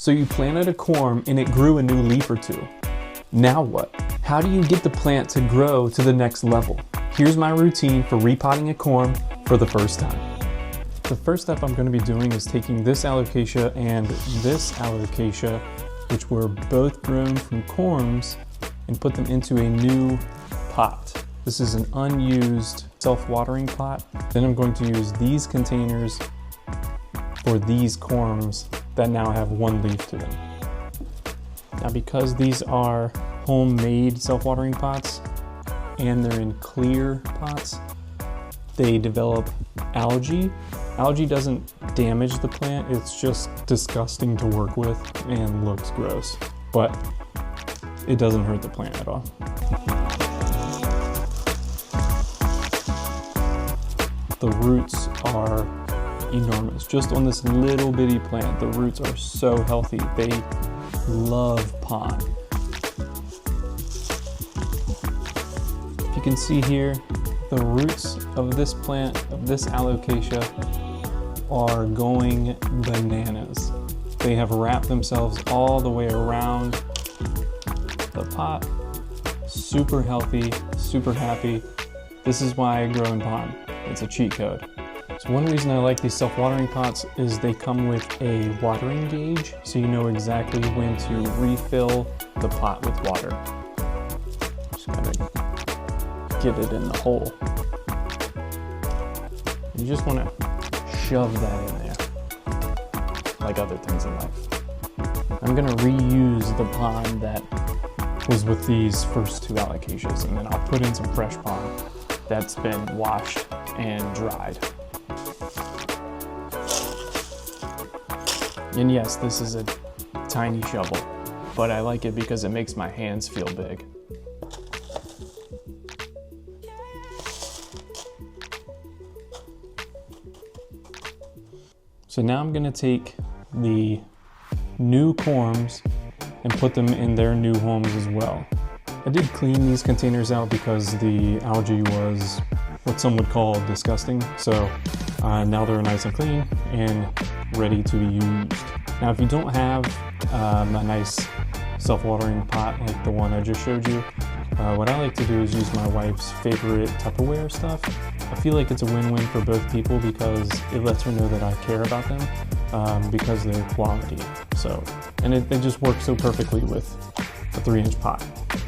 So you planted a corm and it grew a new leaf or two. Now what? How do you get the plant to grow to the next level? Here's my routine for repotting a corm for the first time. The first step I'm going to be doing is taking this alocasia and this alocasia, which were both grown from corms, and put them into a new pot. This is an unused self-watering pot. Then I'm going to use these containers for these corms that now have one leaf to them. Now, because these are homemade self-watering pots and they're in clear pots, they develop algae. Algae doesn't damage the plant, it's just disgusting to work with and looks gross, but it doesn't hurt the plant at all. The roots are enormous. Just on this little bitty plant, the roots are so healthy. They love pond. If you can see here, the roots of this plant, of this alocasia, are going bananas. They have wrapped themselves all the way around the pot. Super healthy, super happy. This is why I grow in pond. It's a cheat code. So one reason I like these self-watering pots is they come with a watering gauge, so you know exactly when to refill the pot with water. Just gotta get it in the hole. You just want to shove that in there, like other things in life. I'm gonna reuse the pond that was with these first two alocasias, and then I'll put in some fresh pond that's been washed and dried. And yes, this is a tiny shovel, but I like it because it makes my hands feel big. So now I'm gonna take the new corms and put them in their new homes as well. I did clean these containers out because the algae was what some would call disgusting. So now they're nice and clean and ready to be used. Now, if you don't have a nice self-watering pot like the one I just showed you, what I like to do is use my wife's favorite Tupperware stuff. I feel like it's a win-win for both people because it lets her know that I care about them because they're quality. So, and they just work so perfectly with a 3-inch pot.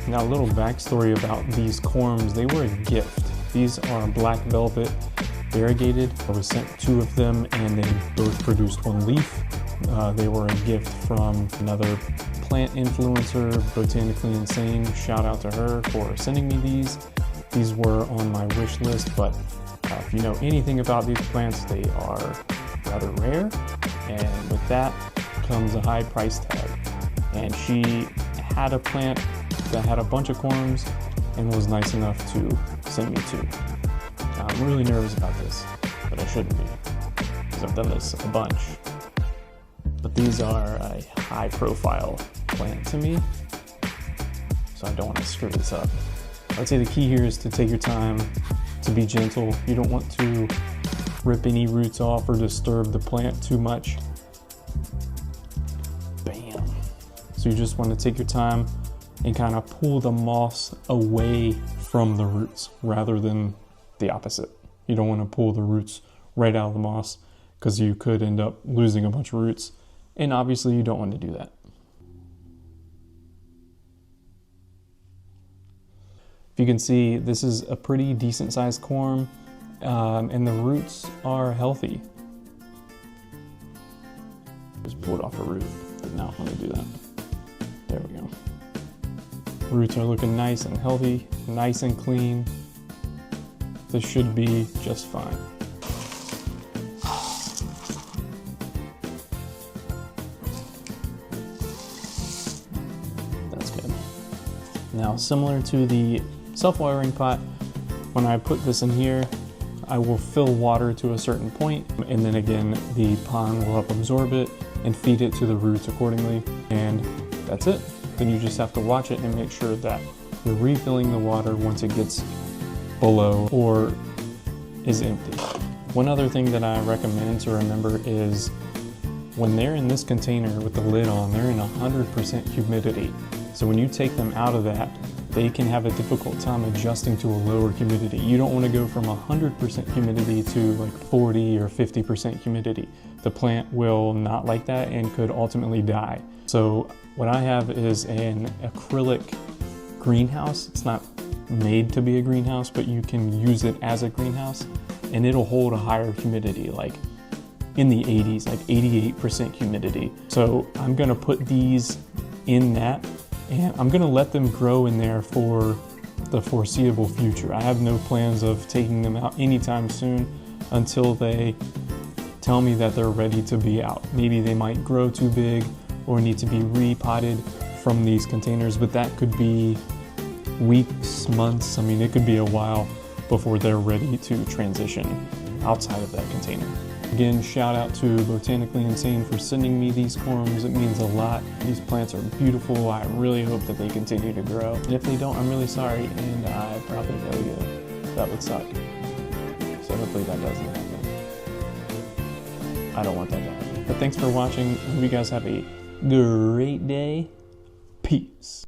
Now, a little backstory about these corms. They were a gift. These are black velvet variegated. I was sent 2 of them and they both produced 1 leaf. They were a gift from another plant influencer, Botanically Insane. Shout out to her for sending me these. These were on my wish list, but if you know anything about these plants, they are rather rare. And with that comes a high price tag. And she had a plant that had a bunch of corms and was nice enough to send me 2. Now, I'm really nervous about this, but I shouldn't be, because I've done this a bunch. But these are a high profile plant to me, so I don't want to screw this up. I'd say the key here is to take your time, to be gentle. You don't want to rip any roots off or disturb the plant too much. Bam. So you just want to take your time and kind of pull the moss away from the roots rather than the opposite. You don't want to pull the roots right out of the moss because you could end up losing a bunch of roots. And obviously you don't want to do that. If you can see, this is a pretty decent sized corm and the roots are healthy. Just pulled off a root. Did not want to do that. There we go. Roots are looking nice and healthy, nice and clean. This should be just fine. That's good. Now, similar to the self-watering pot, when I put this in here, I will fill water to a certain point, and then again, the pond will help absorb it and feed it to the roots accordingly, and that's it. Then you just have to watch it and make sure that you're refilling the water once it gets below or is empty. One other thing that I recommend to remember is when they're in this container with the lid on, they're in 100% humidity. So when you take them out of that, they can have a difficult time adjusting to a lower humidity. You don't want to go from 100% humidity to like 40 or 50% humidity. The plant will not like that and could ultimately die. So what I have is an acrylic greenhouse. It's not made to be a greenhouse, but you can use it as a greenhouse and it'll hold a higher humidity, like in the 80s, like 88% humidity. So I'm gonna put these in that, and I'm gonna let them grow in there for the foreseeable future. I have no plans of taking them out anytime soon until they tell me that they're ready to be out. Maybe they might grow too big or need to be repotted from these containers, but that could be weeks, months. I mean, it could be a while before they're ready to transition outside of that container. Again, shout out to Botanically Insane for sending me these corms. It means a lot. These plants are beautiful. I really hope that they continue to grow. And if they don't, I'm really sorry, and I probably know you. That would suck. So hopefully that doesn't happen. I don't want that to happen. But thanks for watching. Hope you guys have a great day. Peace.